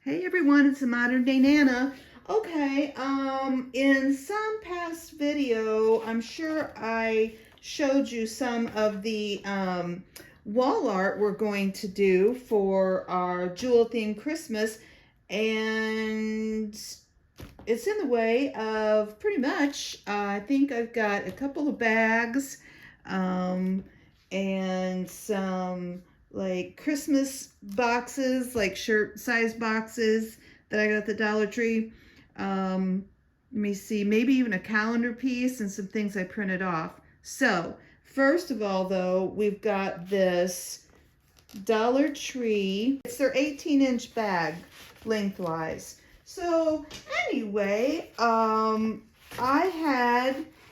Hey everyone, it's a Modern Day Nana. Okay, in some past video, I'm sure I showed you some of the wall art we're going to do for our jewel themed Christmas, and it's in the way of pretty much, I think I've got a couple of bags, and some like Christmas boxes, like shirt size boxes that I got at the Dollar Tree. Let me see, maybe even a calendar piece and some things I printed off. So first of all though, we've got this Dollar Tree. It's their 18-inch bag lengthwise. So anyway, I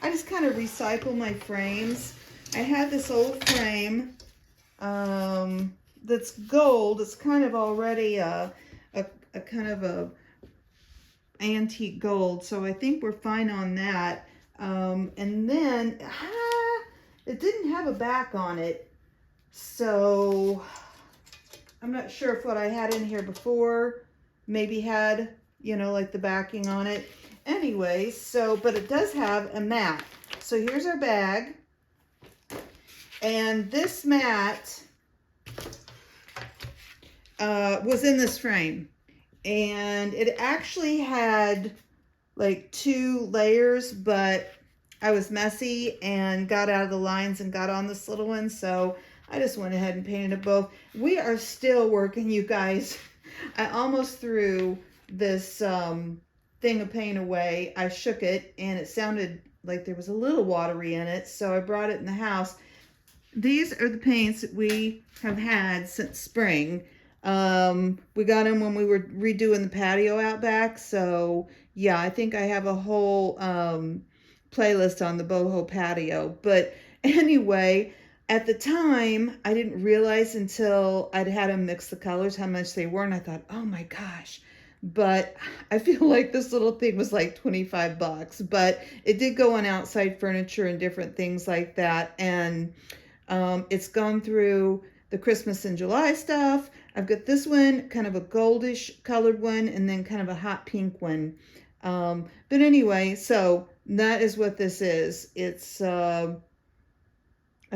just kind of recycle my frames. I had this old frame that's gold. It's kind of already a kind of a antique gold, so I think we're fine on that. And then it didn't have a back on it, so I'm not sure if what I had in here before maybe had, you know, like the backing on it. Anyway, so, but it does have a mat. So here's our bag. And this mat was in this frame. And it actually had like 2 layers, but I was messy and got out of the lines and got on this little one. So I just went ahead and painted it both. We are still working, you guys. I almost threw this thing of paint away. I shook it and it sounded like there was a little watery in it, so I brought it in the house. These are the paints that we have had since spring. We got them when we were redoing the patio out back, so yeah, I think I have a whole playlist on the boho patio. But anyway, at the time, I didn't realize until I'd had them mix the colors how much they were, and I thought, oh my gosh. But I feel like this little thing was like 25 bucks, but it did go on outside furniture and different things like that. And it's gone through the Christmas in July stuff. I've got this one, kind of a goldish colored one, and then kind of a hot pink one. But anyway, so that is what this is. It's a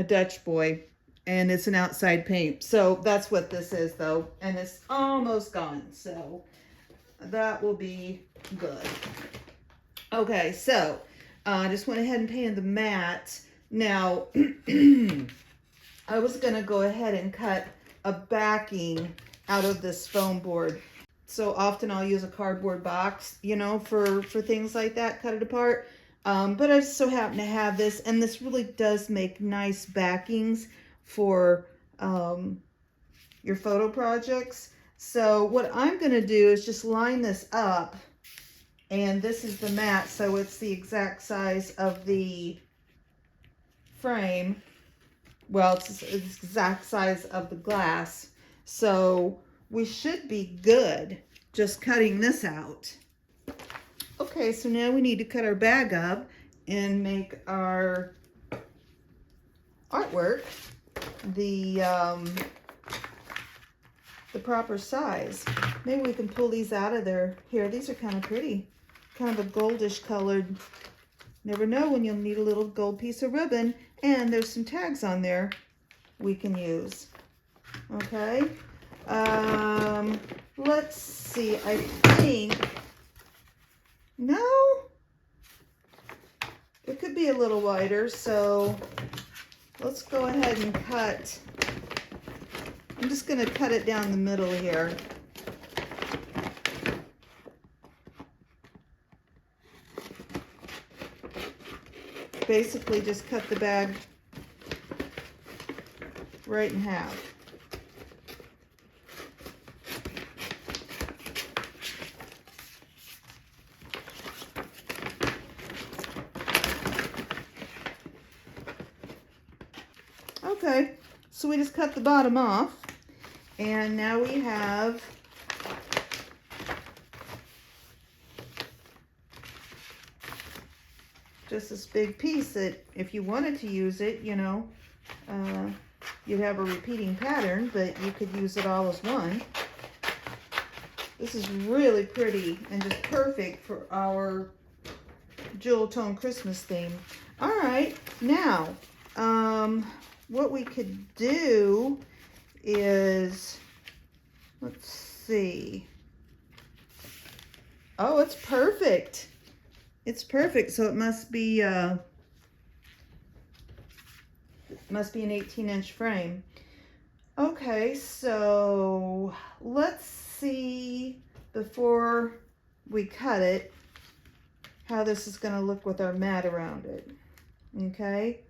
Dutch boy, and it's an outside paint. So that's what this is though, and it's almost gone. So that will be good. Okay, so I just went ahead and painted the mat. Now, I was going to go ahead and cut a backing out of this foam board. So often I'll use a cardboard box, you know, for things like that, cut it apart. But I just so happen to have this, and this really does make nice backings for your photo projects. So what I'm going to do is just line this up, and this is the mat, so it's the exact size of the frame. Well, it's the exact size of the glass, so we should be good just cutting this out. Okay, so now we need to cut our bag up and make our artwork the proper size. Maybe we can pull these out of there. Here, these are kind of pretty, kind of a goldish colored. Never know when you'll need a little gold piece of ribbon, and there's some tags on there we can use. Okay, let's see, I think, no, it could be a little wider, so let's go ahead and cut. I'm just going to cut it down the middle here. Basically just cut the bag right in half. Okay, so we just cut the bottom off, and now we have just this big piece that if you wanted to use it, you know, you'd have a repeating pattern, but you could use it all as one. This is really pretty and just perfect for our jewel tone Christmas theme. All right, now, what we could do is, let's see. Oh, it's perfect. It's perfect. So it must be an 18-inch frame. Okay, so let's see before we cut it how this is going to look with our mat around it. Okay.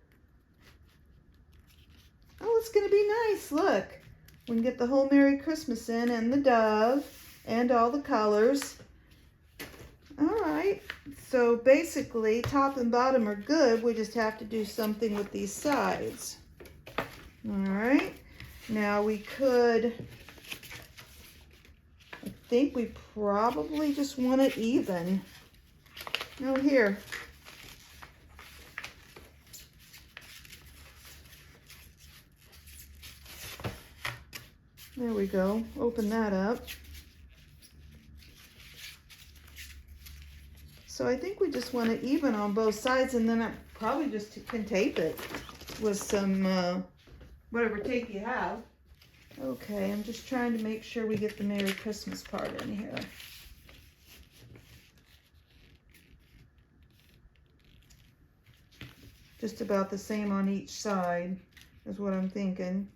Oh, it's going to be nice. Look, we can get the whole Merry Christmas in and the dove and all the colors. All right, so basically top and bottom are good. We just have to do something with these sides. All right, now we could, I think we probably just want it even. Oh, here. There we go, open that up. So I think we just want it even on both sides, and then I probably just can tape it with some whatever tape you have. Okay, I'm just trying to make sure we get the Merry Christmas part in here. Just about the same on each side is what I'm thinking.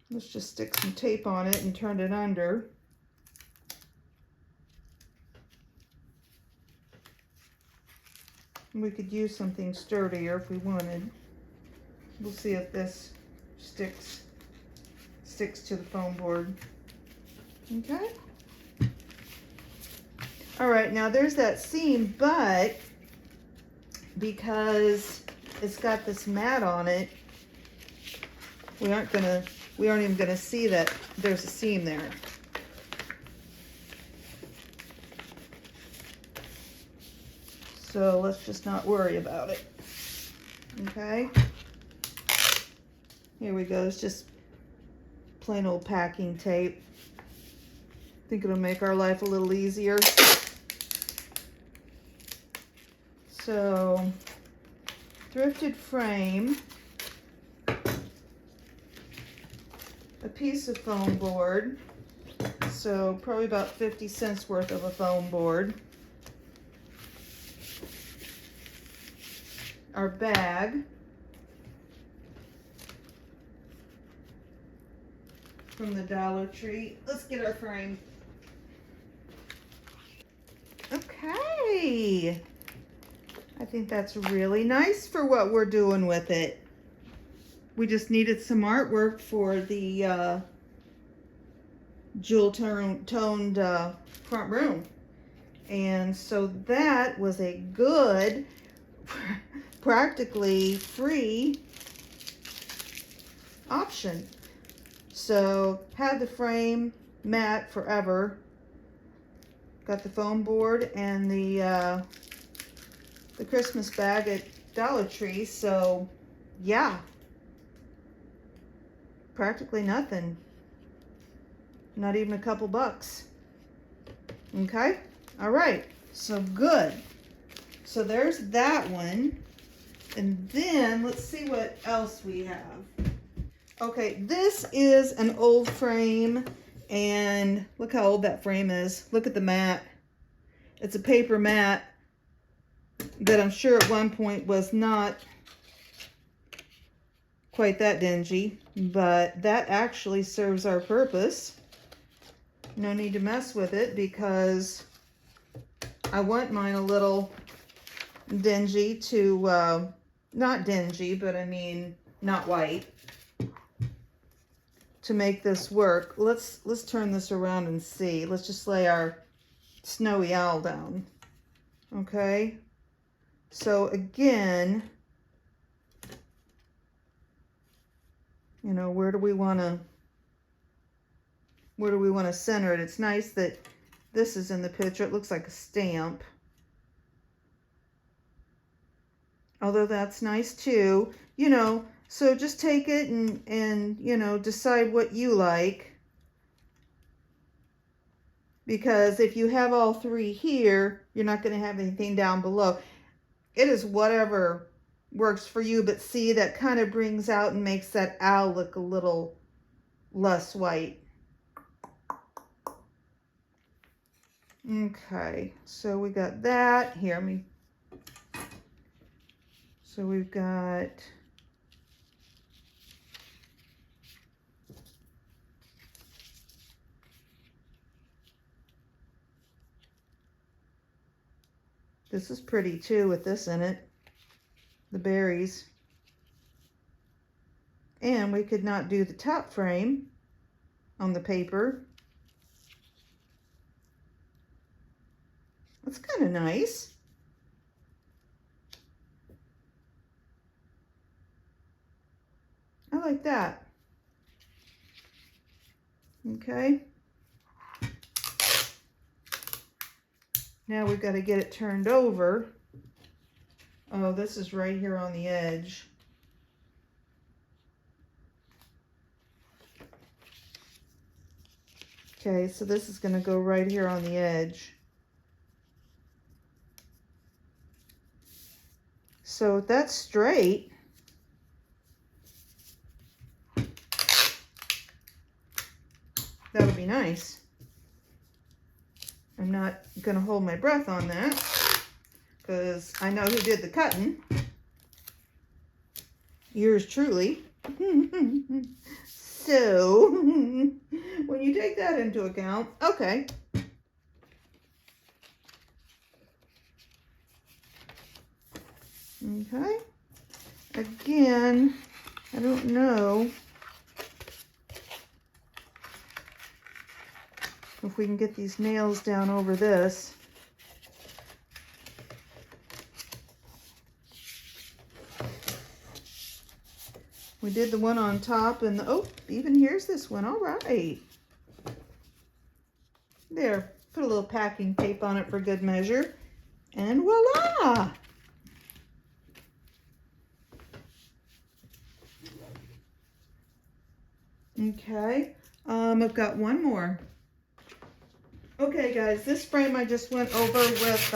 Let's just stick some tape on it and turn it under. We could use something sturdier if we wanted. We'll see if this sticks to the foam board. Okay. All right, now there's that seam, but because it's got this mat on it, we aren't even gonna see that there's a seam there. So let's just not worry about it. Okay. Here we go. It's just plain old packing tape. I think it'll make our life a little easier. So, thrifted frame, a piece of foam board, so probably about 50 cents worth of a foam board, our bag, from the Dollar Tree. Let's get our frame. Okay, I think that's really nice for what we're doing with it. We just needed some artwork for the jewel toned front room. And so that was a good, practically free option. So had the frame, mat forever, got the foam board and the Christmas bag at Dollar Tree. So yeah, practically nothing. Not even a couple bucks. Okay, all right, so good. So there's that one. And then let's see what else we have. Okay, this is an old frame, and look how old that frame is. Look at the mat. It's a paper mat that I'm sure at one point was not quite that dingy, but that actually serves our purpose. No need to mess with it because I want mine a little dingy to, not dingy, but I mean not white, to make this work. Let's turn this around and see. Let's just lay our snowy owl down. Okay, so again, you know, where do we want to center it? It's nice that this is in the picture. It looks like a stamp. although that's nice too. You know, so just take it and you know, decide what you like. Because if you have all three here, you're not going to have anything down below. It is whatever works for you, but see, that kind of brings out and makes that owl look a little less white. Okay, so we got that. Here, so we've got this is pretty too with this in it, the berries. And we could not do the top frame on the paper. That's kind of nice. I like that. Okay. Now we've got to get it turned over. Oh, this is right here on the edge. Okay, so this is going to go right here on the edge. So if that's straight, that would be nice. I'm not going to hold my breath on that because I know who did the cutting. Yours truly. So, when you take that into account, okay. Okay. Again, I don't know if we can get these nails down over this. We did the one on top and oh, even here's this one. All right. There, put a little packing tape on it for good measure. And voila! Okay, I've got one more. Okay guys, this frame I just went over with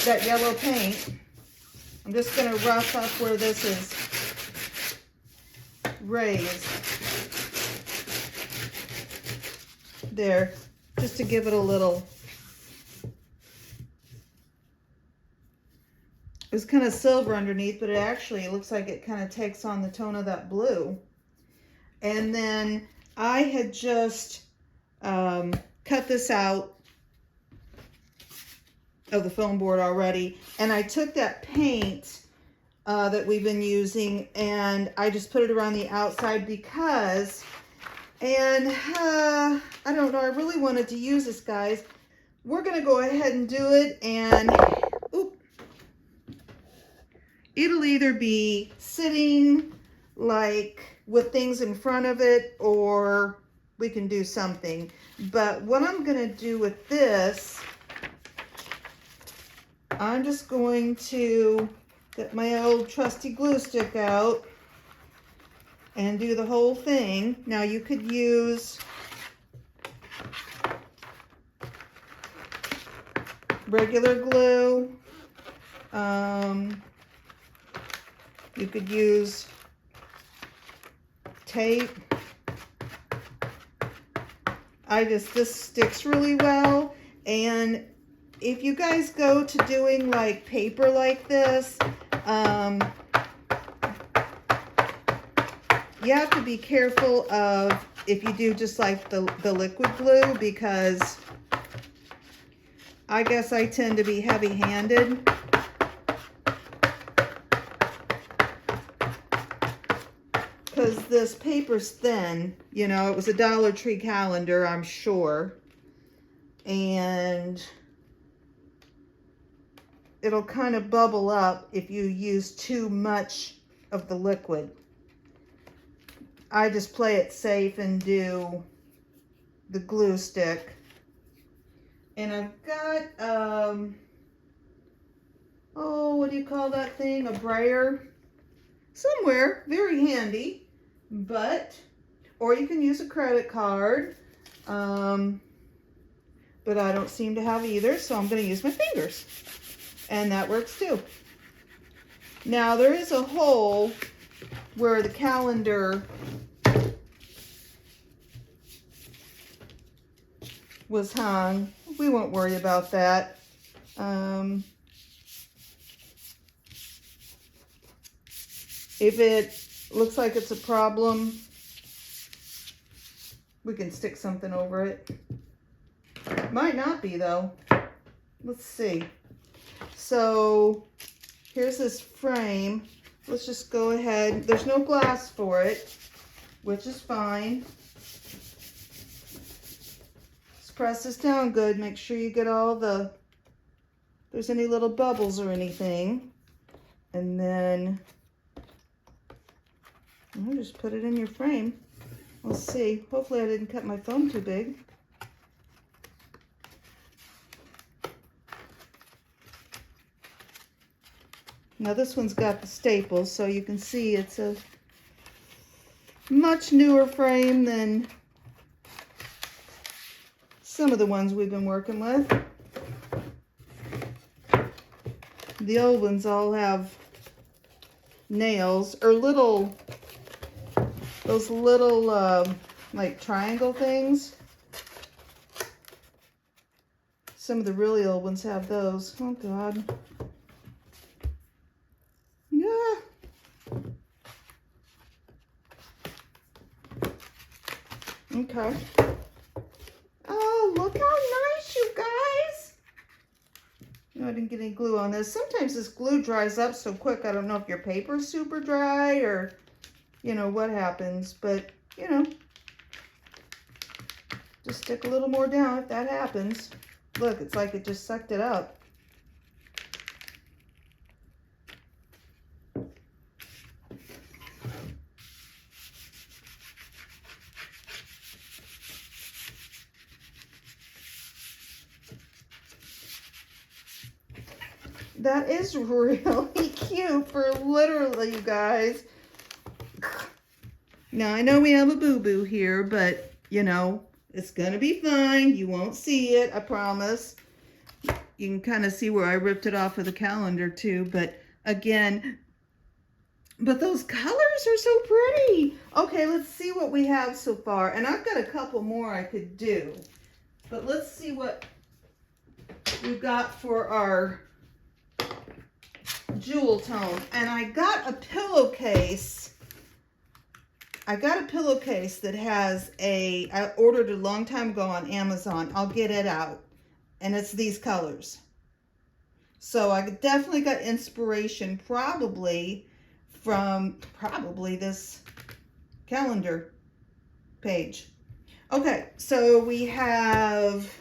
that yellow paint. I'm just going to rough up where this is raised. There, just to give it a little. It was kind of silver underneath, but it actually looks like it kind of takes on the tone of that blue. And then I had just cut this out of the foam board already, and I took that paint that we've been using and I just put it around the outside because, and I don't know, I really wanted to use this, guys. We're gonna go ahead and do it, and it'll either be sitting like with things in front of it, or we can do something. But what I'm gonna do with this, I'm just going to get my old trusty glue stick out and do the whole thing. Now you could use regular glue. You could use tape. This sticks really well. And if you guys go to doing like paper like this, you have to be careful of if you do just like the liquid glue, because I guess I tend to be heavy-handed. Because this paper's thin, you know, it was a Dollar Tree calendar, I'm sure. And it'll kind of bubble up if you use too much of the liquid. I just play it safe and do the glue stick. And I've got, oh, what do you call that thing? A brayer somewhere, very handy, but, or you can use a credit card, but I don't seem to have either, so I'm going to use my fingers, and that works too. Now there is a hole where the calendar was hung. We won't worry about that. If it looks like it's a problem, we can stick something over it. Might not be though. Let's see. So here's this frame. Let's just go ahead. There's no glass for it, which is fine. Just press this down good. Make sure you get all the, if there's any little bubbles or anything. And then I'll just put it in your frame. We'll see. Hopefully I didn't cut my foam too big. Now this one's got the staples, so you can see it's a much newer frame than some of the ones we've been working with. The old ones all have nails or little, those little like triangle things. Some of the really old ones have those. Oh God. Yeah. Okay. Oh, look how nice, you guys. No, I didn't get any glue on this. Sometimes this glue dries up so quick. I don't know if your paper's super dry or, you know, what happens. But, you know, just stick a little more down if that happens. Look, it's like it just sucked it up. That is really cute for literally, you guys. Now, I know we have a boo-boo here, but, you know, it's going to be fine. You won't see it, I promise. You can kind of see where I ripped it off of the calendar, too. But, again, but those colors are so pretty. Okay, let's see what we have so far. And I've got a couple more I could do. But let's see what we've got for our jewel tone. And I got a pillowcase. I got a pillowcase that has a, I ordered a long time ago on Amazon. I'll get it out. And it's these colors. So I definitely got inspiration probably from this calendar page. Okay, so we have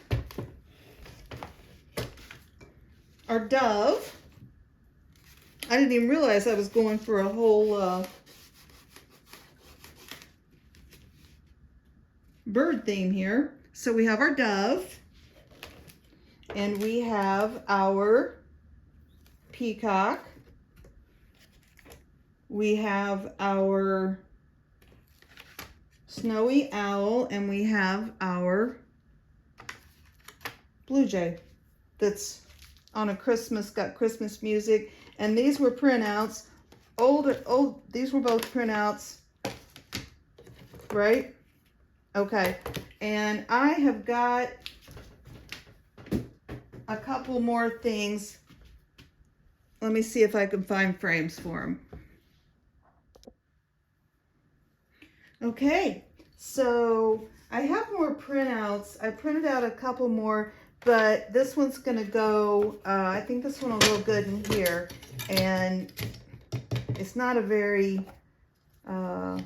our dove. I didn't even realize I was going for a whole bird theme here. So we have our dove, and we have our peacock. We have our snowy owl, and we have our blue jay that's on a Christmas, got Christmas music. And these were printouts. These were both printouts, right? Okay. And I have got a couple more things. Let me see if I can find frames for them. Okay, so I have more printouts. I printed out a couple more, but this one's gonna go, I think this one will go good in here. And it's not a very, no,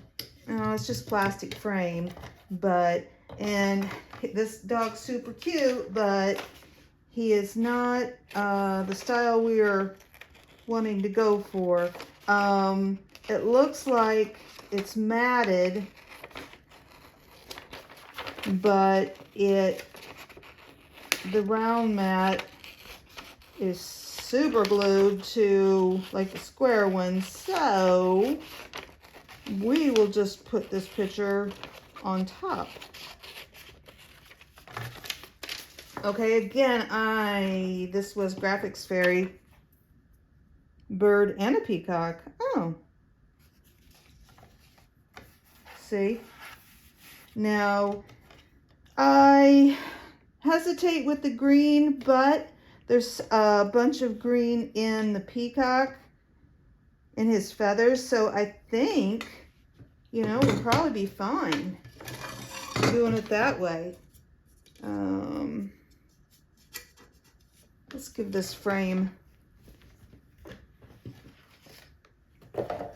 it's just plastic frame, but, and this dog's super cute, but he is not the style we are wanting to go for. It looks like it's matted, but it the round mat is super glued to like the square one, so we will just put this picture on top. Okay, again, this was Graphics Fairy bird and a peacock. Oh, see? Now, I hesitate with the green, but there's a bunch of green in the peacock, in his feathers, so I think, you know, we'll probably be fine doing it that way. Let's give this frame or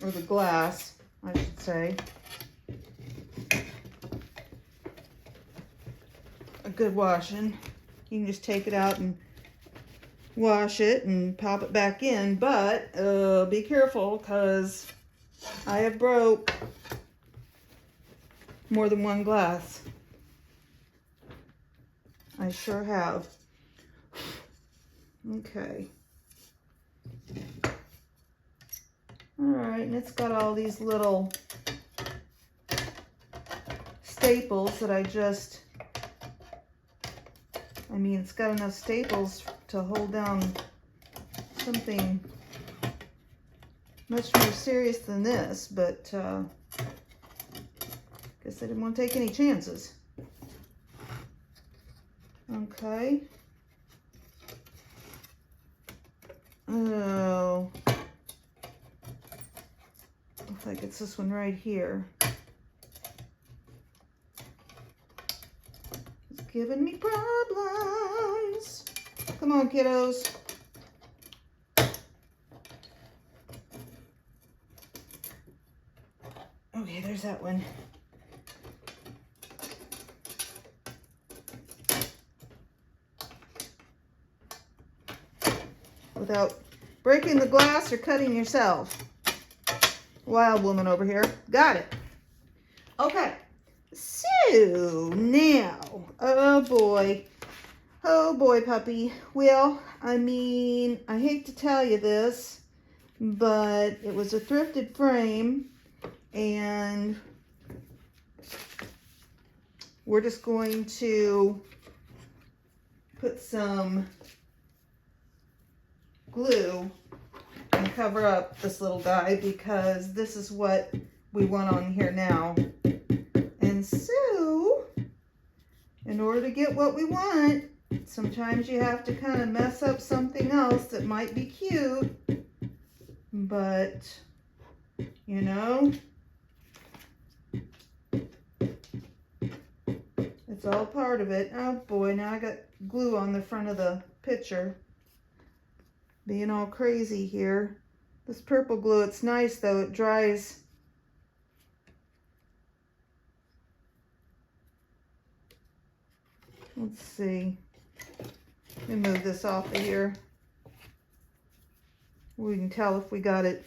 the glass, I should say, a good washing. You can just take it out and wash it and pop it back in, but be careful because I have broke more than one glass. I sure have. Okay. Alright, and it's got all these little staples that it's got enough staples to hold down something much more serious than this, but guess I didn't want to take any chances. Okay. Oh. Looks like it's this one right here. It's giving me problems. Come on, kiddos. Okay, there's that one. Without breaking the glass or cutting yourself. Wild woman over here. Got it. Okay. So now, oh boy, puppy. Well, I mean, I hate to tell you this, but it was a thrifted frame, and we're just going to put some glue and cover up this little guy because this is what we want on here now. And so, in order to get what we want, sometimes you have to kind of mess up something else that might be cute, but, you know, it's all part of it. Oh boy, now I got glue on the front of the picture. Being all crazy here. This purple glue, it's nice though, it dries. Let's see. Let me move this off of here. We can tell if we got it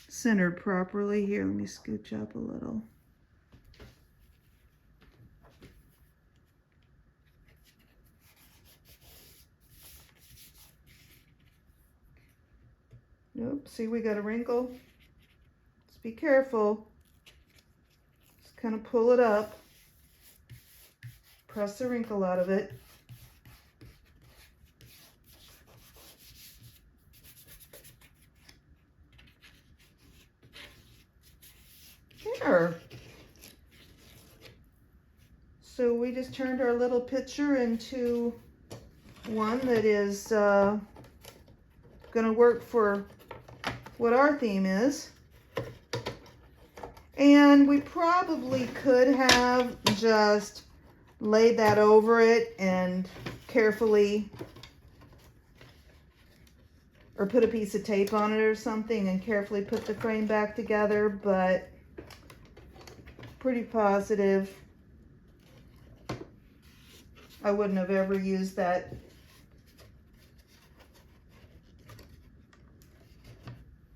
centered properly. Here, let me scooch up a little. Nope, see we got a wrinkle. Just be careful. Just kind of pull it up. Press the wrinkle out of it. There. So we just turned our little picture into one that is going to work for what our theme is. And we probably could have just laid that over it and carefully, or put a piece of tape on it or something and carefully put the frame back together, but pretty positive I wouldn't have ever used that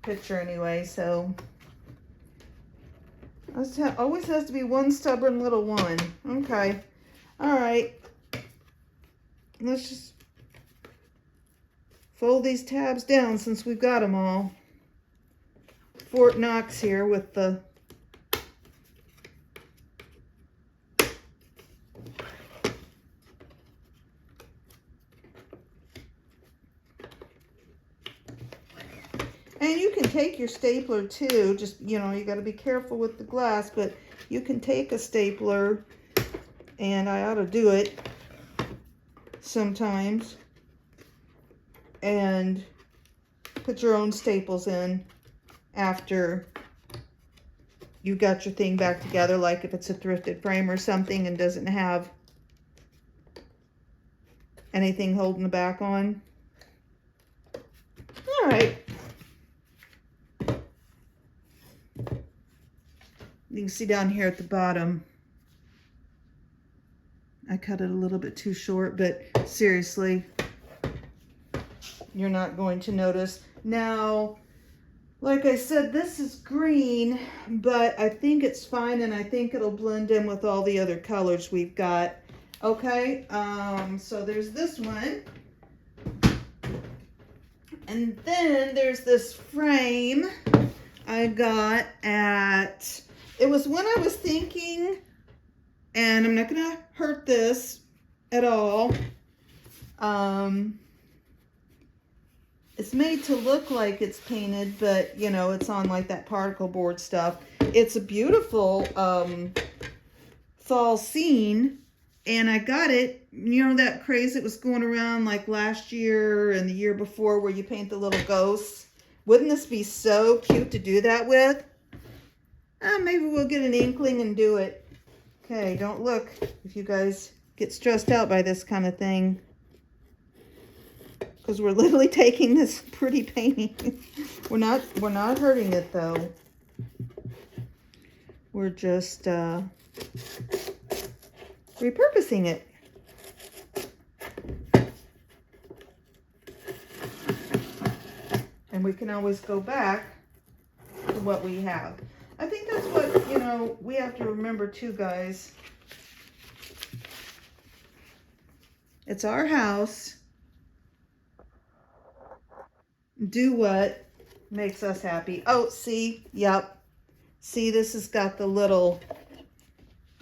picture anyway, so Always has to be one stubborn little one. Okay. All right. Let's just fold these tabs down since we've got them all. Fort Knox here with the and you can take your stapler too, just, you know, you got to be careful with the glass, but you can take a stapler, and I ought to do it sometimes, and put your own staples in after you got your thing back together, like if it's a thrifted frame or something and doesn't have anything holding the back on. All right. You can see down here at the bottom, I cut it a little bit too short, but seriously, you're not going to notice. Now, like I said, this is green, but I think it's fine, and I think it'll blend in with all the other colors we've got. Okay, so there's this one. And then there's this frame I got at, it was when I was thinking, and I'm not gonna hurt this at all. It's made to look like it's painted, but you know, it's on like that particle board stuff. It's a beautiful fall scene, and I got it, you know, that craze that was going around like last year and the year before where you paint the little ghosts. Wouldn't this be so cute to do that with? Maybe we'll get an inkling and do it. Okay, don't look if you guys get stressed out by this kind of thing, because we're literally taking this pretty painting. We're not hurting it though. We're just repurposing it. And we can always go back to what we have. I think that's what, you know, we have to remember too, guys. It's our house. Do what makes us happy. Oh, see, yep. See, this has got the little,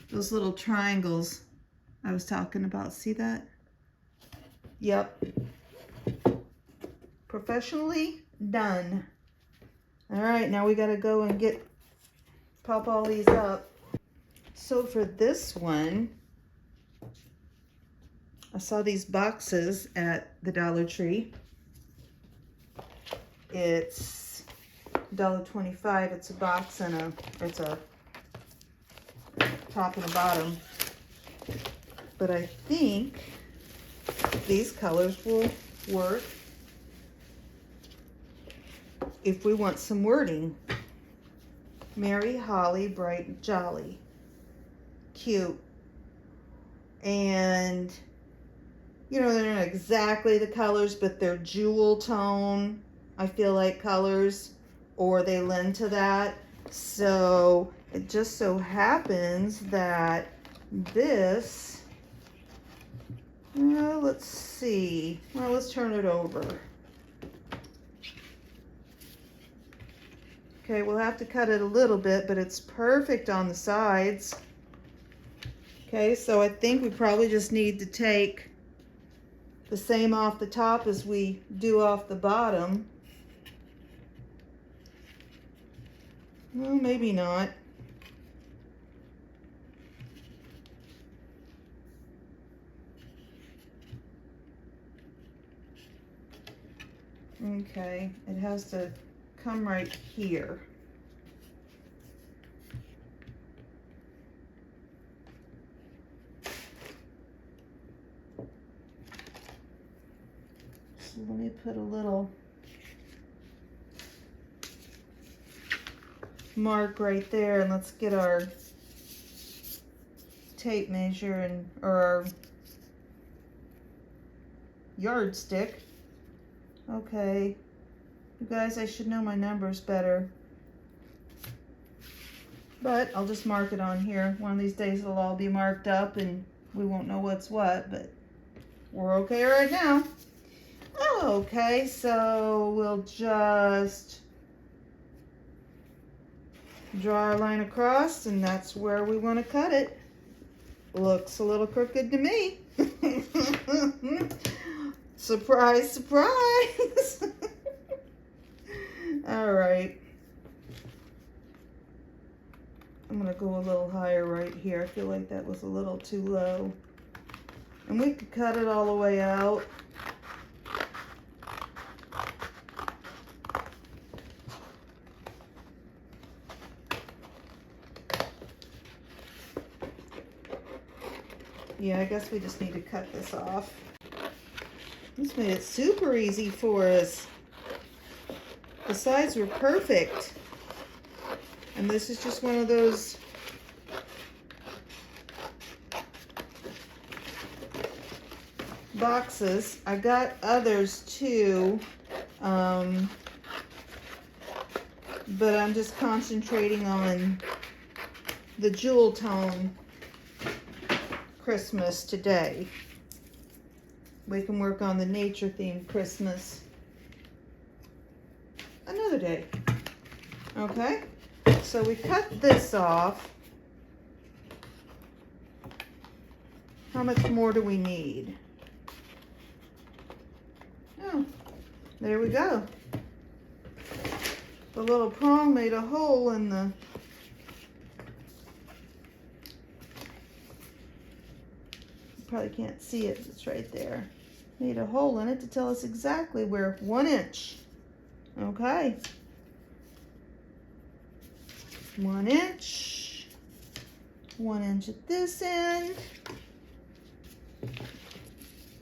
those little triangles I was talking about. See that? Yep. Professionally done. All right, now we got to go and pop all these up. So for this one, I saw these boxes at the Dollar Tree. It's $1.25. It's a box and it's a top and a bottom. But I think these colors will work if we want some wording. Merry, holly, bright, and jolly. Cute. And, you know, they're not exactly the colors, but they're jewel tone, I feel like, colors, or they lend to that. So it just so happens that this, let's see. Well, let's turn it over. Okay, we'll have to cut it a little bit, but it's perfect on the sides. Okay, so I think we probably just need to take the same off the top as we do off the bottom. Well, maybe not. Okay, it has to come right here. So let me put a little mark right there, and let's get our tape measure or our yardstick. Okay, you guys, I should know my numbers better. But I'll just mark it on here. One of these days it'll all be marked up and we won't know what's what, but we're okay right now. Okay, so we'll just draw our line across, and that's where we want to cut it. Looks a little crooked to me. Surprise, surprise. All right. I'm going to go a little higher right here. I feel like that was a little too low. And we could cut it all the way out. Yeah, I guess we just need to cut this off. This made it super easy for us. The sides were perfect. And this is just one of those boxes. I got others too, but I'm just concentrating on the jewel tone Christmas today. We can work on the nature themed Christmas another day. Okay, so we cut this off. How much more do we need? Oh, there we go. The little prong made a hole in the probably can't see it, it's right there. Made a hole in it to tell us exactly where. 1 inch. Okay. 1 inch. 1 inch at this end.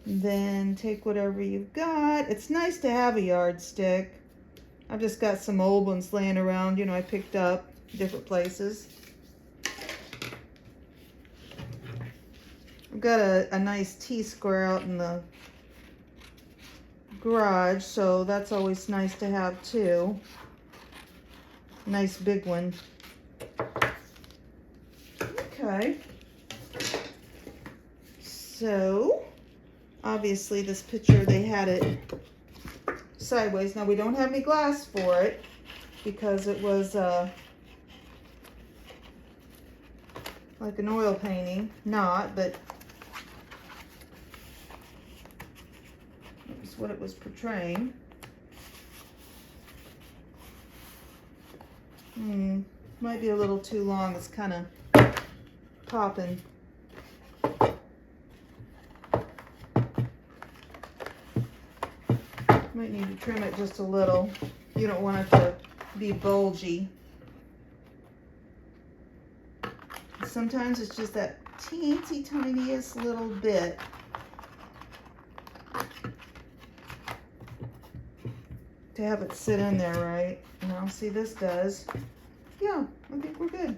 Then take whatever you've got. It's nice to have a yardstick. I've just got some old ones laying around, you know, I picked up different places. I've got a nice T-square out in the garage, so that's always nice to have too. Nice big one. Okay. So, obviously this picture, they had it sideways. Now we don't have any glass for it because it was like an oil painting. Not, but what it was portraying. Might be a little too long. It's kind of popping. Might need to trim it just a little. You don't want it to be bulgy. Sometimes it's just that teensy tiniest little bit. To have it sit in there, right? Now, see, this does. Yeah, I think we're good.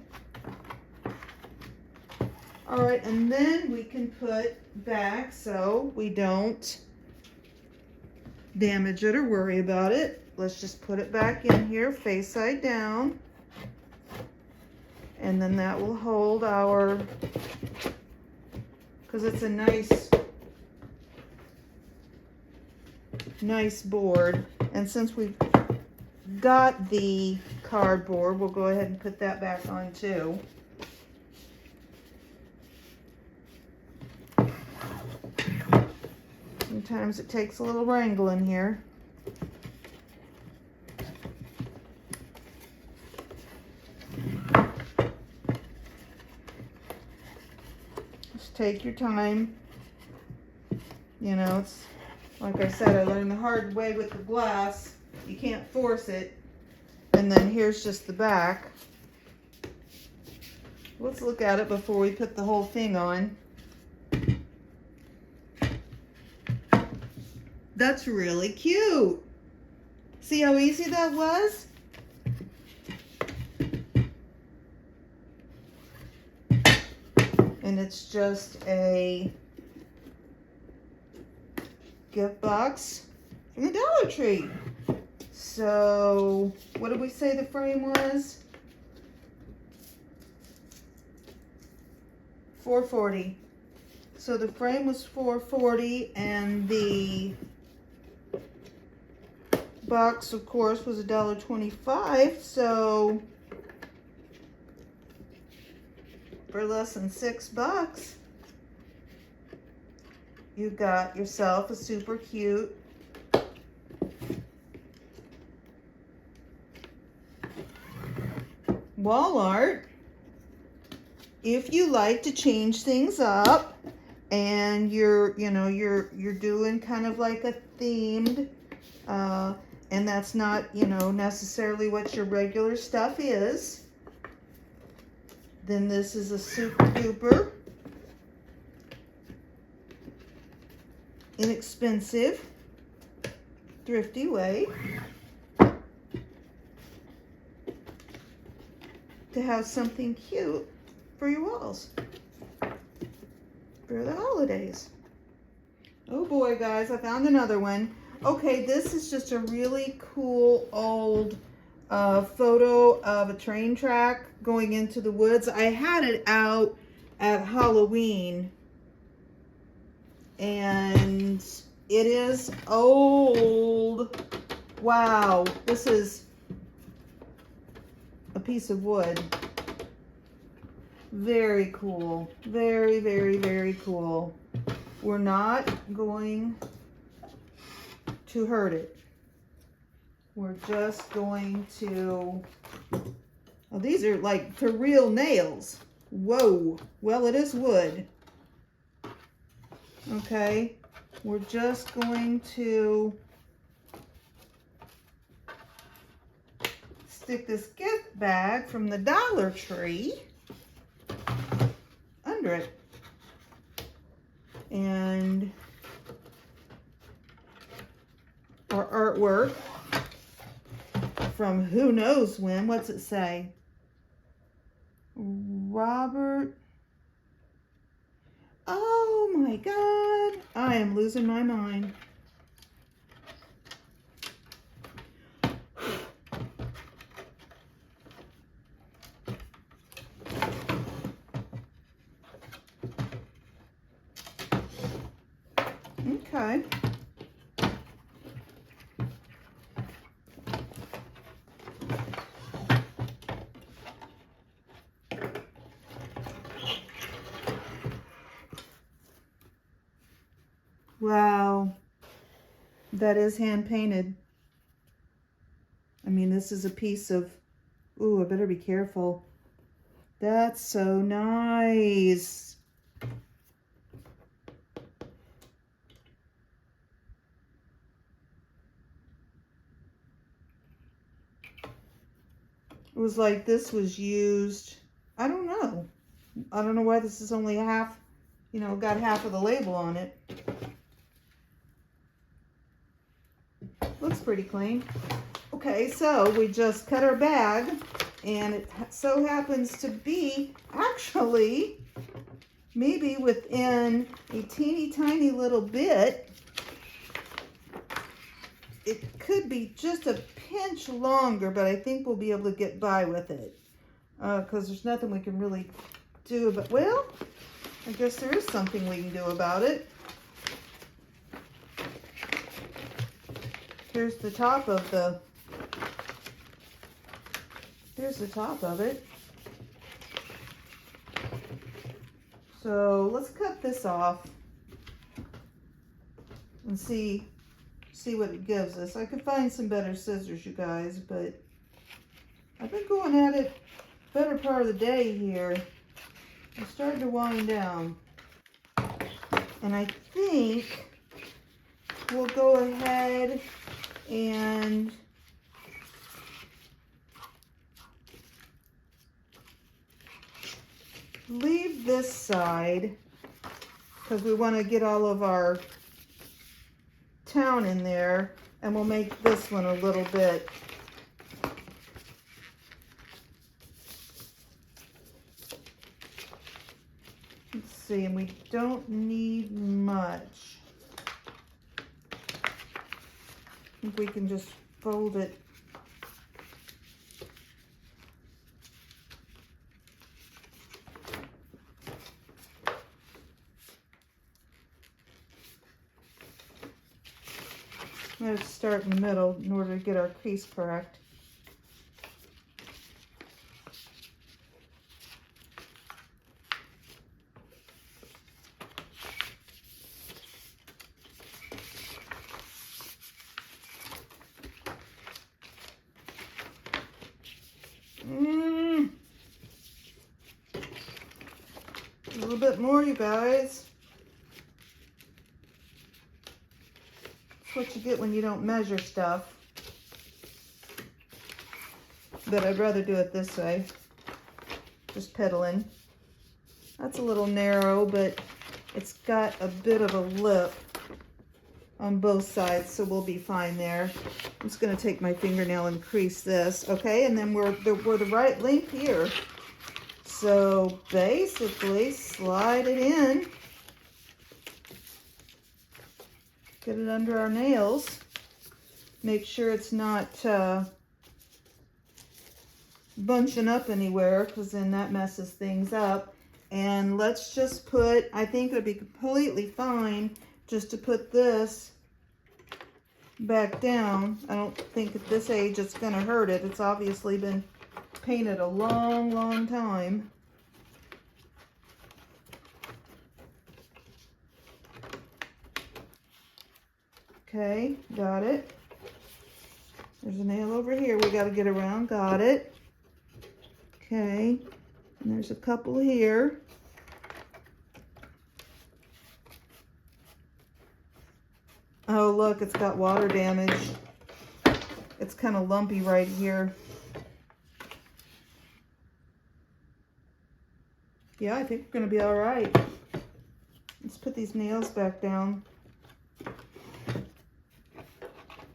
All right, and then we can put back so we don't damage it or worry about it. Let's just put it back in here, face side down. And then that will hold our, because it's a nice board. And since we've got the cardboard, we'll go ahead and put that back on too. Sometimes it takes a little wrangling here. Just take your time. You know, it's like I said, I learned the hard way with the glass. You can't force it. And then here's just the back. Let's look at it before we put the whole thing on. That's really cute. See how easy that was? And it's just a gift box from the Dollar Tree. So, what did we say the frame was? $4.40. So the frame was $4.40 and the box, of course, was $1.25. So for less than $6, you got yourself a super cute wall art. If you like to change things up and you're doing kind of like a themed, and that's not, necessarily what your regular stuff is, then this is a super duper inexpensive, thrifty way to have something cute for your walls for the holidays. Oh boy, guys, I found another one. Okay, this is just a really cool old photo of a train track going into the woods. I had it out at Halloween, and it is old. Wow, this is a piece of wood. Very cool. Very, very, very cool. We're not going to hurt it. We're just going to, oh, these are like for real nails. Whoa. Well, it is wood. Okay. We're just going to stick this gift bag from the Dollar Tree under it. And our artwork from who knows when. What's it say? Robert. Oh my God. I am losing my mind. Okay. Wow. That is hand painted. I mean, this is a piece of, ooh, I better be careful. That's so nice. It was like this was used, I don't know. I don't know why this is only half, got half of the label on it. Looks pretty clean. Okay, so we just cut our bag, and it so happens to be actually maybe within a teeny tiny little bit. It could be just a pinch longer, but I think we'll be able to get by with it because there's nothing we can really do about, well, I guess there is something we can do about it. Here's the top of the, here's the top of it. So let's cut this off and see what it gives us. I could find some better scissors, you guys, but I've been going at it better part of the day here. I'm starting to wind down. And I think we'll go ahead and leave this side because we want to get all of our town in there, and we'll make this one a little bit let's see, and we don't need much. I think we can just fold it I'm going to start in the middle in order to get our crease correct. A little bit more, you guys. That's what you get when you don't measure stuff. But I'd rather do it this way. Just pedaling. That's a little narrow, but it's got a bit of a lip on both sides, so we'll be fine there. I'm just going to take my fingernail and crease this, okay? And then we're the right length here. So basically, slide it in. Get it under our nails. Make sure it's not bunching up anywhere, because then that messes things up. And let's just put, I think it would be completely fine just to put this back down. I don't think at this age it's going to hurt it. It's obviously been painted a long, long time. Okay, got it. There's a nail over here we got to get around. Got it. Okay, and there's a couple here. Oh, look, it's got water damage. It's kind of lumpy right here. Yeah, I think we're going to be all right. Let's put these nails back down.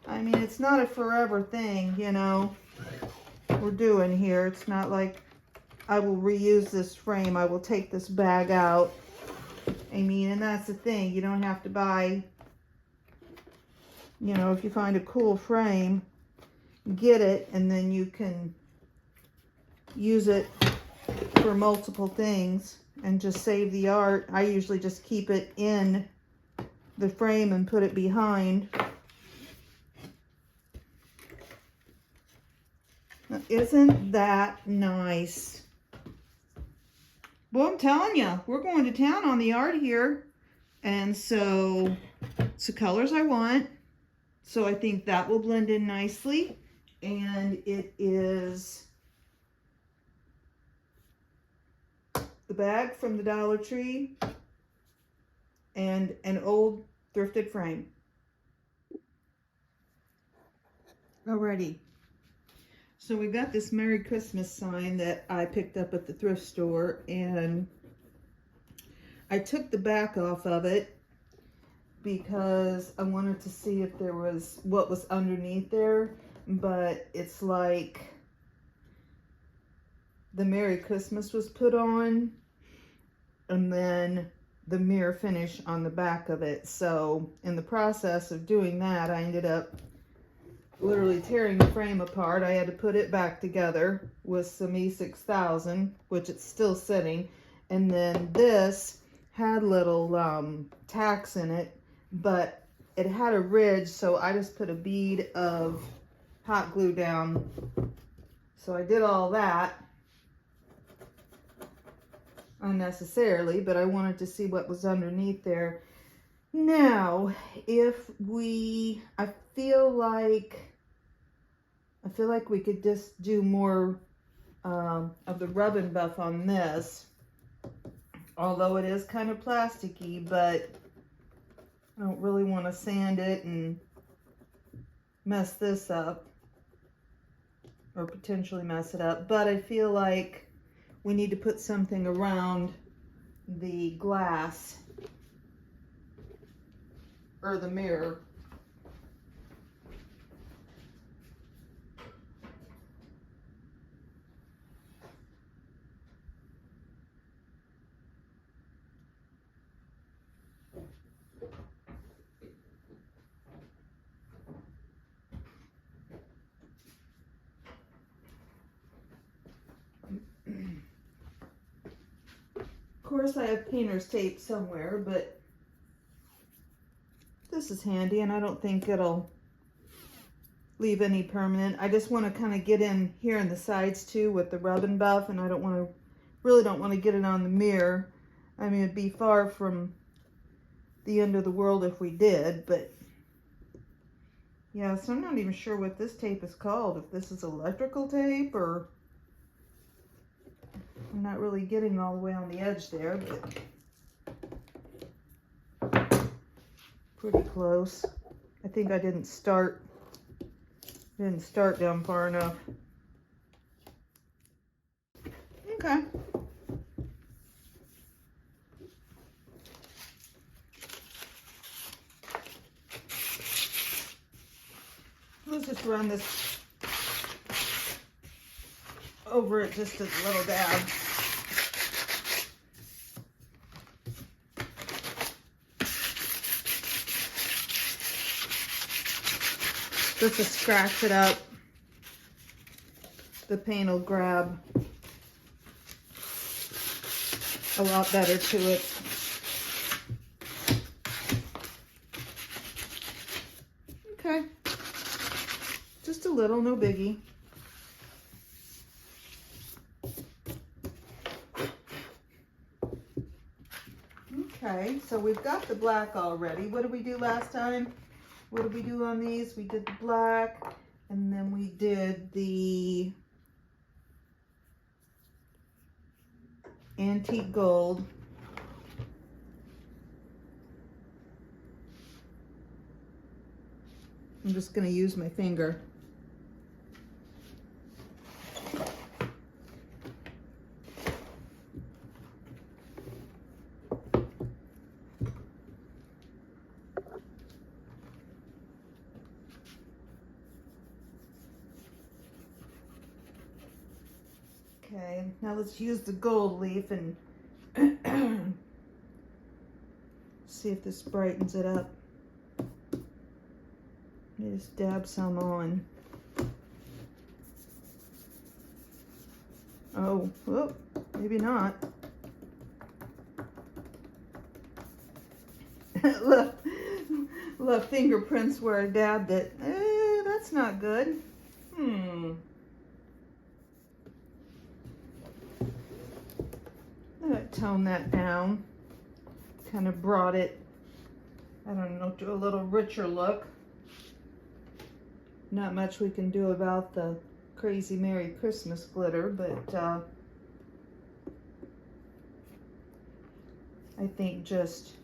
I mean, it's not a forever thing, you know, we're doing here. It's not like I will reuse this frame. I will take this bag out. I mean, and that's the thing. You don't have to buy, you know, if you find a cool frame, get it, and then you can use it for multiple things and just save the art. I usually just keep it in the frame and put it behind. Isn't that nice? Well, I'm telling you, we're going to town on the art here. And so it's the colors I want. So I think that will blend in nicely. And it is the bag from the Dollar Tree and an old thrifted frame. Alrighty. So we got this Merry Christmas sign that I picked up at the thrift store, and I took the back off of it because I wanted to see if there was what was underneath there, but it's like the Merry Christmas was put on and then the mirror finish on the back of it. So in the process of doing that, I ended up literally tearing the frame apart. I had to put it back together with some E6000, which it's still sitting. And then this had little tacks in it, but it had a ridge, so I just put a bead of hot glue down. So I did all that unnecessarily, but I wanted to see what was underneath there. Now, I feel like we could just do more of the rub and buff on this, although it is kind of plasticky, but I don't really want to sand it and mess this up, or potentially mess it up. But I feel like we need to put something around the glass or the mirror. Of course, I have painter's tape somewhere, but this is handy, and I don't think it'll leave any permanent. I just want to kind of get in here in the sides too with the rub and buff, and I don't want to, really don't want to get it on the mirror. I mean, it'd be far from the end of the world if we did, but yeah, so I'm not even sure what this tape is called, if this is electrical tape or, I'm not really getting all the way on the edge there, but pretty close. I think I didn't start down far enough. Okay. Let's just run this over it just a little dab. Just to scratch it up. The paint will grab a lot better to it. Okay. Just a little, no biggie. Okay, so we've got the black already. What did we do last time? What did we do on these? We did the black, and then we did the antique gold. I'm just going to use my finger. Okay, now let's use the gold leaf and see if this brightens it up. Let me just dab some on. Oh, whoop, maybe not. Left fingerprints where I dabbed it. That's not good. I'm gonna tone that down. Kind of brought it, I don't know, to a little richer look. Not much we can do about the crazy Merry Christmas glitter, but I think just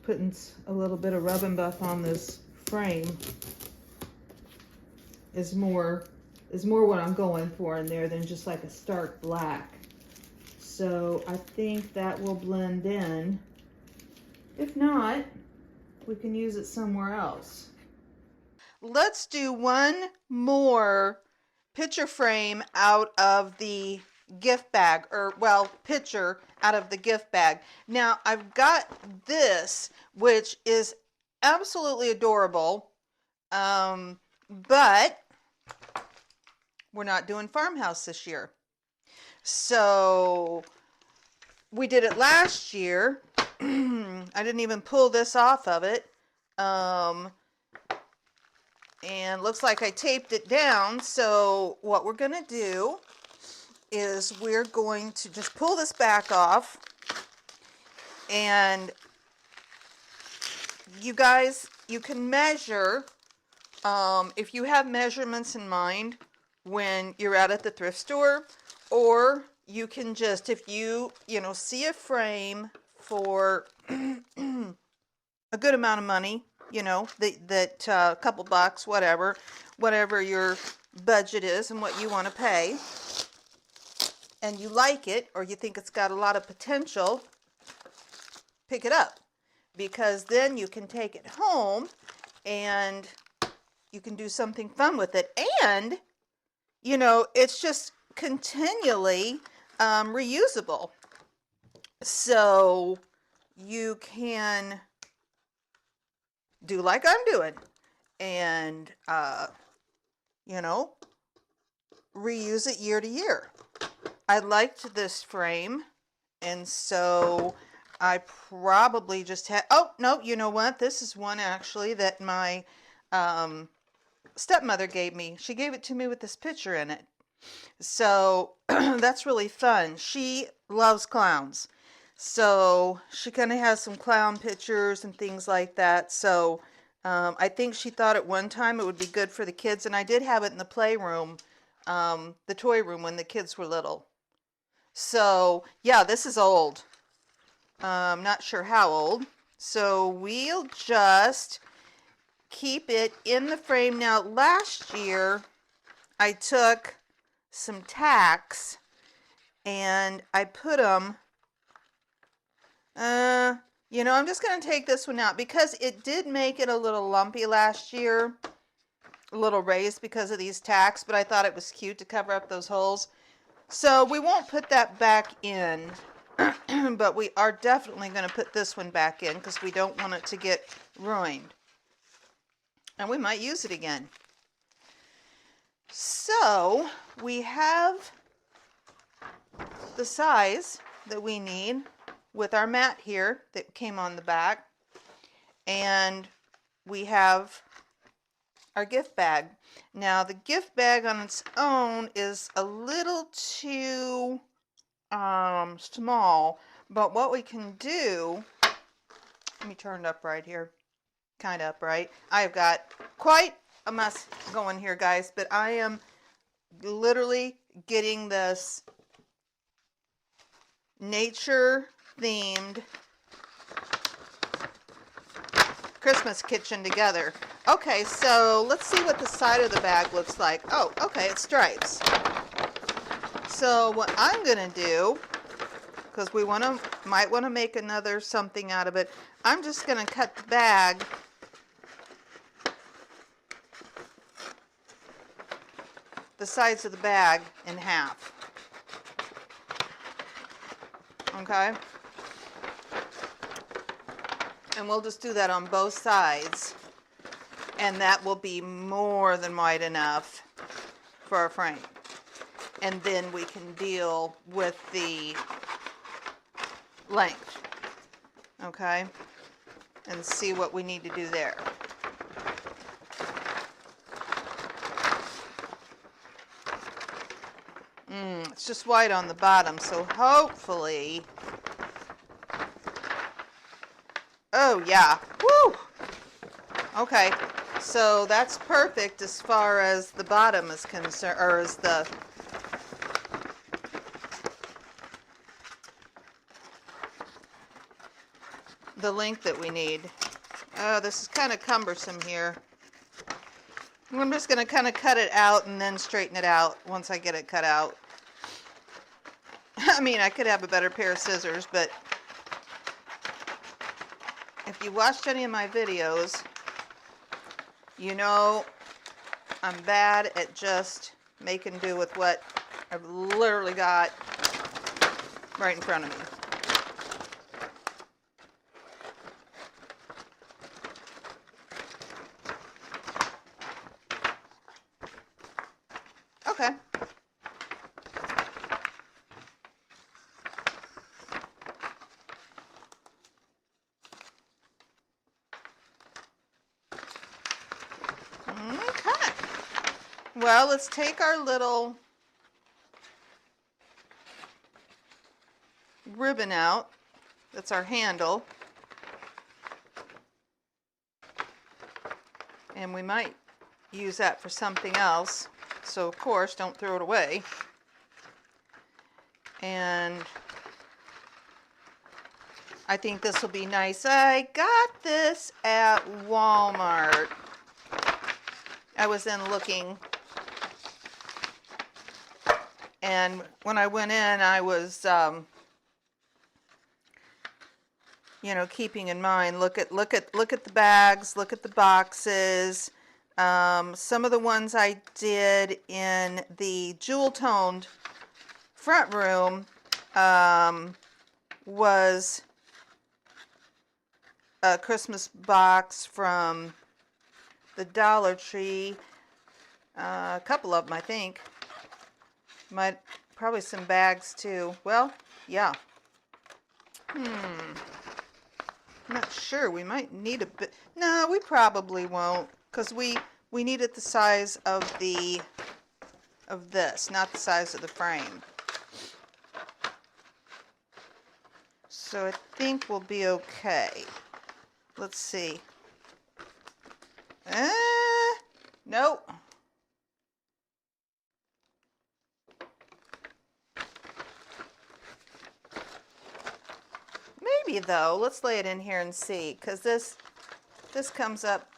putting a little bit of rub and buff on this frame is more what I'm going for in there than just like a stark black. So I think that will blend in. If not, we can use it somewhere else. Let's do one more picture frame out of the gift bag, or well, picture out of the gift bag. Now I've got this, which is absolutely adorable, but we're not doing farmhouse this year. So we did it last year. I didn't even pull this off of it. And looks like I taped it down. So what we're going to do is we're going to just pull this back off. And you guys, you can measure, if you have measurements in mind when you're out at the thrift store, or you can just, if you see a frame for a good amount of money, that a couple bucks, whatever your budget is and what you want to pay, and you like it, or you think it's got a lot of potential, pick it up, because then you can take it home and you can do something fun with it. And it's just continually reusable. So you can do like I'm doing and, reuse it year to year. I liked this frame, and so I probably just had, oh, no, you know what? This is one actually that my stepmother gave me. She gave it to me with this picture in it. So that's really fun. She loves clowns. So she kind of has some clown pictures and things like that. So I think she thought at one time it would be good for the kids. And I did have it in the playroom, the toy room when the kids were little. So yeah, this is old. Not sure how old. So we'll just keep it in the frame. Now last year I took some tacks and I put them, you know, I'm just going to take this one out because it did make it a little lumpy last year, a little raised because of these tacks, but I thought it was cute to cover up those holes. So we won't put that back in, but we are definitely going to put this one back in because we don't want it to get ruined. And we might use it again. So we have the size that we need with our mat here that came on the back, and we have our gift bag. Now the gift bag on its own is a little too small, but what we can do, let me turn it up right here, kind of upright. I've got quite a mess going here, guys, but I am literally getting this nature themed Christmas kitchen together. Okay, so let's see what the side of the bag looks like. Oh, okay, it's stripes. So what I'm gonna do, because we might want to make another something out of it, I'm just gonna cut the bag the sides of the bag in half. Okay? And we'll just do that on both sides. And that will be more than wide enough for our frame. And then we can deal with the length. Okay? And see what we need to do there. It's just wide on the bottom, so hopefully, oh yeah, woo! Okay, so that's perfect as far as the bottom is concerned, or as the length that we need. Oh, this is kind of cumbersome here. I'm just going to kind of cut it out and then straighten it out once I get it cut out. I mean, I could have a better pair of scissors, but if you watched any of my videos, you know I'm bad at just making do with what I've literally got right in front of me. Okay. Okay. Well, let's take our little ribbon out. That's our handle. And we might use that for something else. So, of course, don't throw it away. And I think this will be nice. I got this at Walmart. I was in looking, and when I went in, I was, you know, keeping in mind, look at the bags, look at the boxes. Some of the ones I did in the jewel-toned front room was a Christmas box from the Dollar Tree. A couple of them, I think. Probably some bags too. Well, yeah. Not sure. We might need a bit. No, we probably won't, because we need it the size of this, not the size of the frame. So I think we'll be okay. Let's see. Nope. Maybe though. Let's lay it in here and see, because this comes up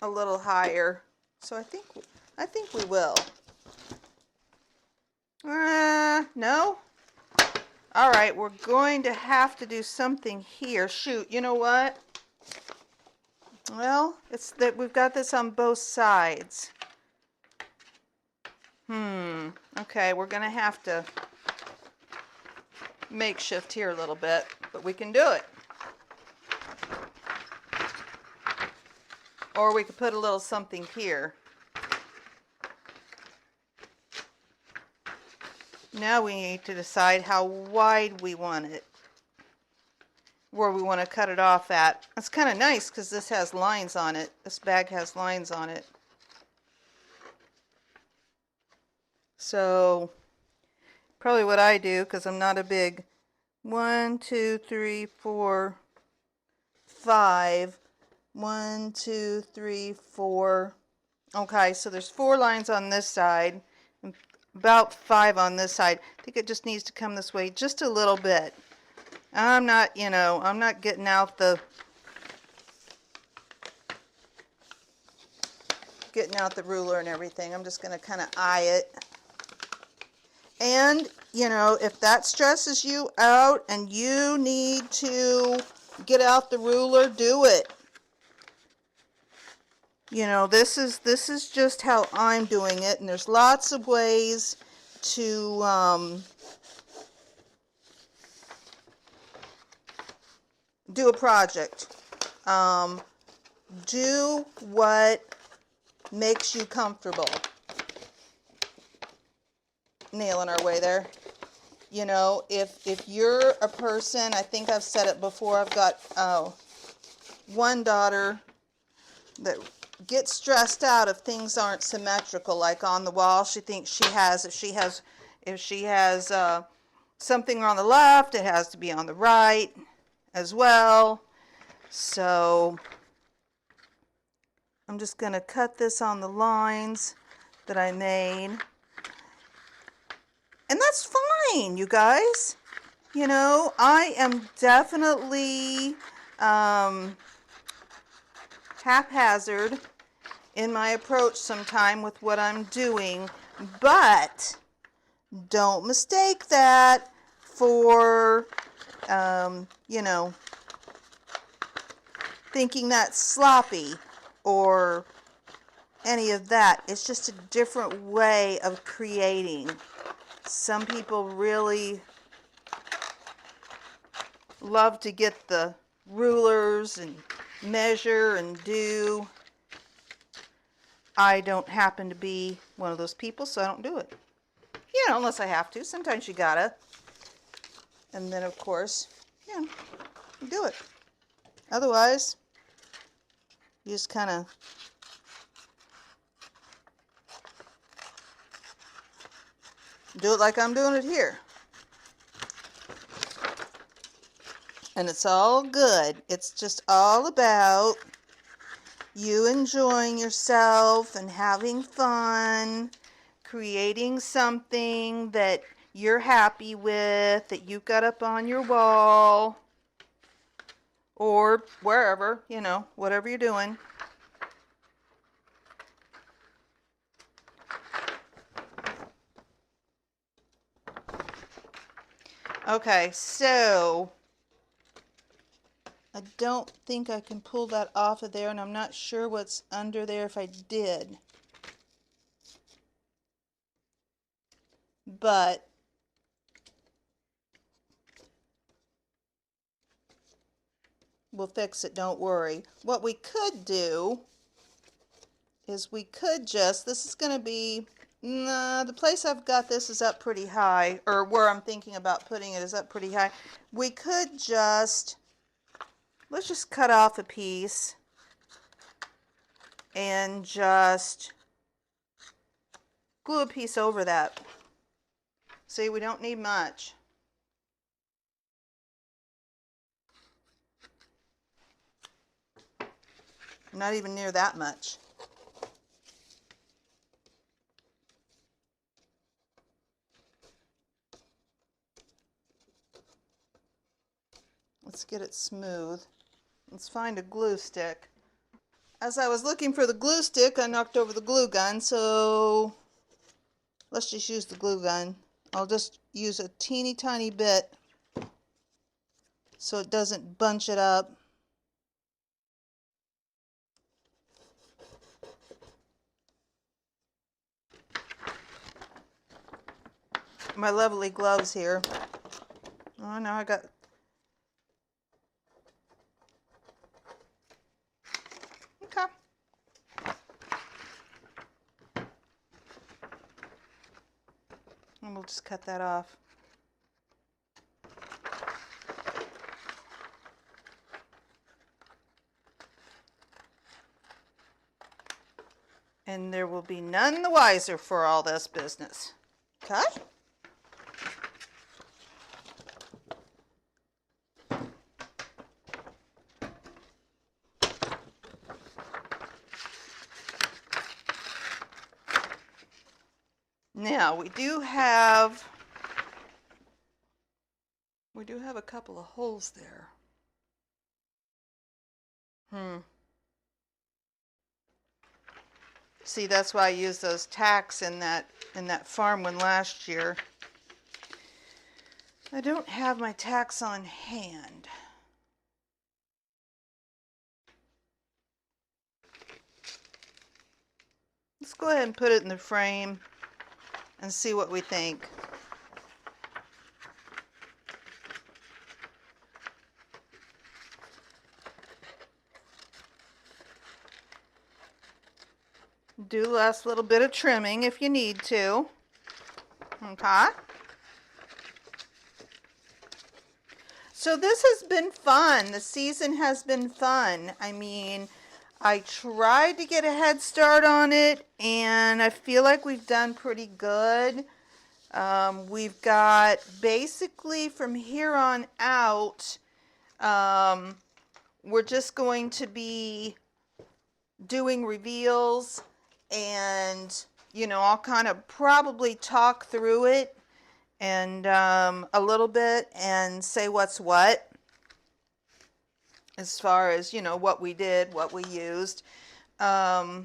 a little higher. So I think we will. No. All right, we're going to have to do something here. Shoot, you know what? Well, it's that we've got this on both sides. Okay, we're gonna have to makeshift here a little bit, but we can do it. Or we could put a little something here. Now we need to decide how wide we want it, where we want to cut it off at. It's kind of nice because this has lines on it. This bag has lines on it. So probably what I do, because I'm not a big 1, 2, 3, 4, 5. 1, 2, 3, 4. Okay, so there's 4 lines on this side, and about 5 on this side. I think it just needs to come this way just a little bit. I'm not, I'm not getting out the ruler and everything. I'm just going to kind of eye it. And, if that stresses you out and you need to get out the ruler, do it. This is just how I'm doing it, and there's lots of ways to do a project. Do what makes you comfortable. Nailing our way there. If you're a person, I think I've said it before, I've got one daughter that gets stressed out if things aren't symmetrical, like on the wall. She thinks if she has something on the left, it has to be on the right as well. So I'm just going to cut this on the lines that I made. And that's fine, you guys. I am definitely haphazard in my approach sometime with what I'm doing, but don't mistake that for, thinking that's sloppy or any of that. It's just a different way of creating. Some people really love to get the rulers and measure and do. I don't happen to be one of those people, so I don't do it. Unless I have to. Sometimes you gotta. And then, of course, you do it. Otherwise, you just kind of do it like I'm doing it here. And it's all good. It's just all about you enjoying yourself and having fun, creating something that you're happy with, that you've got up on your wall, or wherever, whatever you're doing. Okay, so I don't think I can pull that off of there, and I'm not sure what's under there if I did. But we'll fix it, don't worry. What we could do is we could just, this is going to be, the place I've got this is up pretty high, or where I'm thinking about putting it is up pretty high. We could just let's just cut off a piece and just glue a piece over that. See, we don't need much. Not even near that much. Let's get it smooth. Let's find a glue stick. As I was looking for the glue stick, I knocked over the glue gun, so let's just use the glue gun. I'll just use a teeny tiny bit so it doesn't bunch it up. My lovely gloves here. Oh, now I got... Okay. And we'll just cut that off. And there will be none the wiser for all this business. Okay? Now we do have a couple of holes there. See, that's why I used those tacks in that farm one last year. I don't have my tacks on hand. Let's go ahead and put it in the frame and see what we think. Do the last little bit of trimming if you need to. Okay. So this has been fun. The season has been fun. I mean, I tried to get a head start on it, and I feel like we've done pretty good. We've got basically from here on out, we're just going to be doing reveals, and I'll kind of probably talk through it and a little bit and say what's what as far as what we did, what we used. I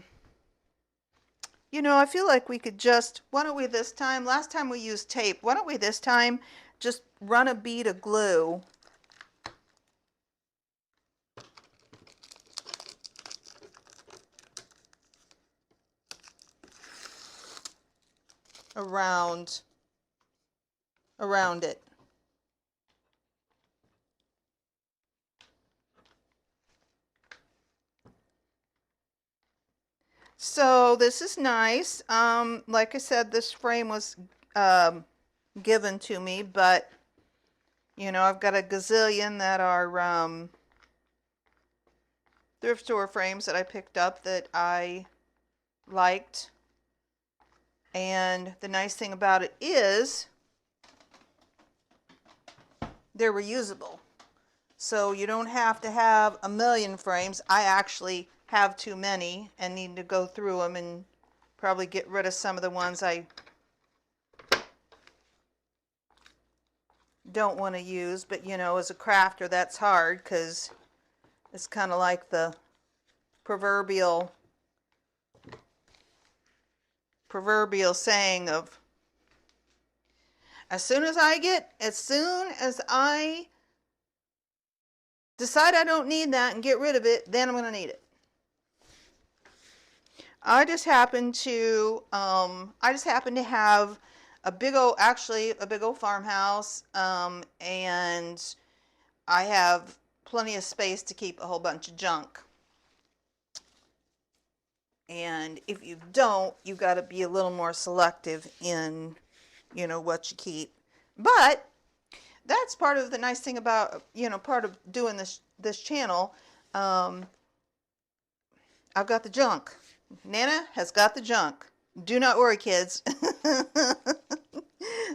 feel like we could just, why don't we this time, last time we used tape, why don't we this time just run a bead of glue around it. So this is nice. Like I said, this frame was given to me, but I've got a gazillion that are thrift store frames that I picked up that I liked. And the nice thing about it is they're reusable. So you don't have to have a million frames. I actually have too many and need to go through them and probably get rid of some of the ones I don't want to use. But as a crafter, that's hard because it's kind of like the proverbial saying of as soon as I decide I don't need that and get rid of it, then I'm going to need it. I just happen to have a big old farmhouse, and I have plenty of space to keep a whole bunch of junk. And if you don't, you got to be a little more selective in, what you keep. But that's part of the nice thing about, part of doing this channel. Um, I've got the junk. Nana has got the junk. Do not worry, kids.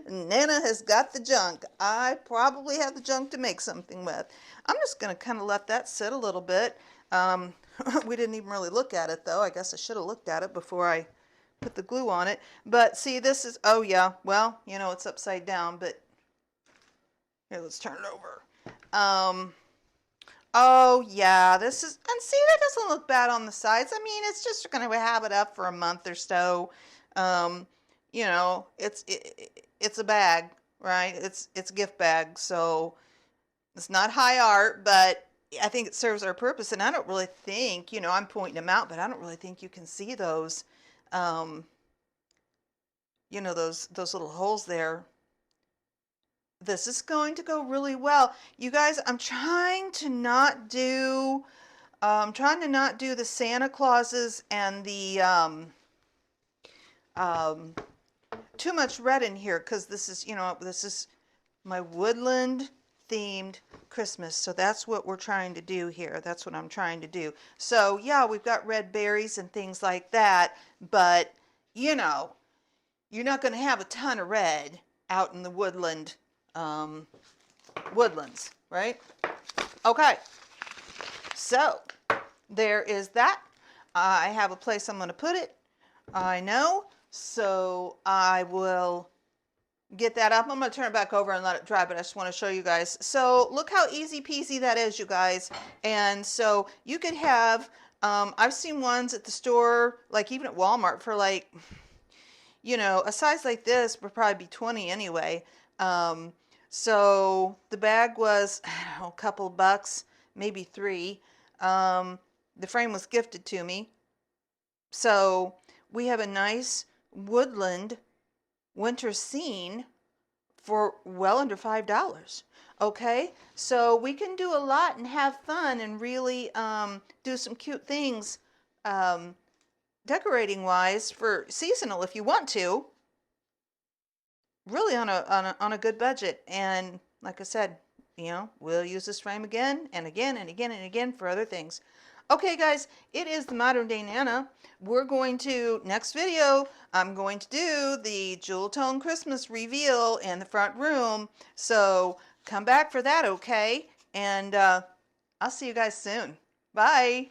Nana has got the junk. I probably have the junk to make something with. I'm just going to kind of let that sit a little bit. We didn't even really look at it, though. I guess I should have looked at it before I put the glue on it. But see, this is, oh yeah, well, it's upside down, but here, let's turn it over. Oh yeah, this is, and see, that doesn't look bad on the sides. I mean, it's just going to have it up for a month or so. It's a bag, right? It's a gift bag, so it's not high art, but I think it serves our purpose. And I don't really think, I'm pointing them out, but I don't really think you can see those, those little holes there. This is going to go really well. You guys, I'm trying to not do the Santa Clauses and the too much red in here, because this is my woodland themed Christmas. So that's what we're trying to do here. That's what I'm trying to do. So yeah, we've got red berries and things like that, but you're not going to have a ton of red out in the woodlands, right? Okay, so there is that. I have a place I'm going to put it. I know. So I will get that up. I'm going to turn it back over and let it dry, but I just want to show you guys. So look how easy peasy that is, you guys. And so you could have, I've seen ones at the store, like even at Walmart, for like, a size like this would probably be 20 anyway. So the bag was, I don't know, a couple of bucks, maybe $3. The frame was gifted to me. So we have a nice woodland winter scene for well under $5. Okay, so we can do a lot and have fun and really do some cute things decorating wise for seasonal if you want to. Really on a good budget. And like I said, we'll use this frame again and again and again and again for other things. Okay guys, it is the Modern Day Nana. We're going to, next video, I'm going to do the Jewel Tone Christmas reveal in the front room. So come back for that, okay? And I'll see you guys soon. Bye.